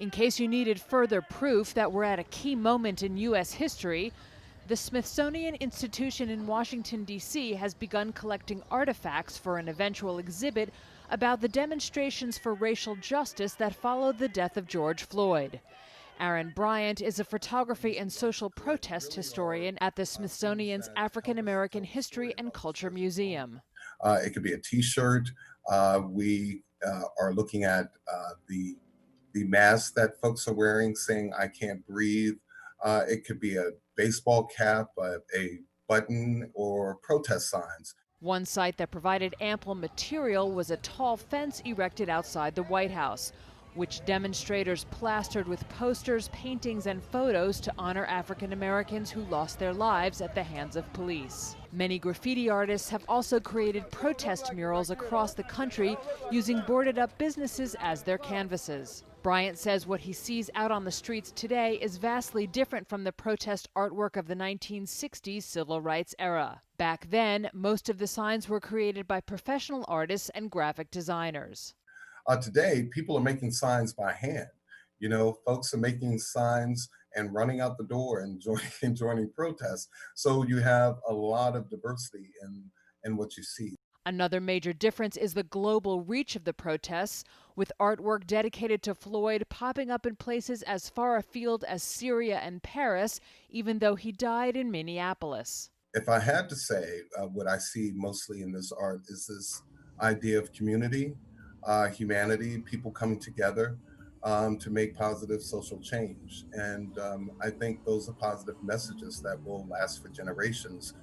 In case you needed further proof that we're at a key moment in U.S. history, the Smithsonian Institution in Washington, D.C. has begun collecting artifacts for an eventual exhibit about the demonstrations for racial justice that followed the death of George Floyd. Aaron Bryant is a photography and social protest historian at the Smithsonian's African American History and Culture Museum. It could be a T-shirt. We are looking at the mask that folks are wearing, saying "I can't breathe." It could be a baseball cap, a button, or protest signs. One site that provided ample material was a tall fence erected outside the White House, which demonstrators plastered with posters, paintings, and photos to honor African Americans who lost their lives at the hands of police. Many graffiti artists have also created protest murals across the country using boarded up businesses as their canvases. Bryant says what he sees out on the streets today is vastly different from the protest artwork of the 1960s civil rights era. Back then, most of the signs were created by professional artists and graphic designers. Today, people are making signs by hand. You know, folks are making signs and running out the door and joining protests. So you have a lot of diversity in what you see. Another major difference is the global reach of the protests, with artwork dedicated to Floyd popping up in places as far afield as Syria and Paris, even though he died in Minneapolis. If I had to say what I see mostly in this art is this idea of community, humanity, people coming together to make positive social change. And I think those are positive messages that will last for generations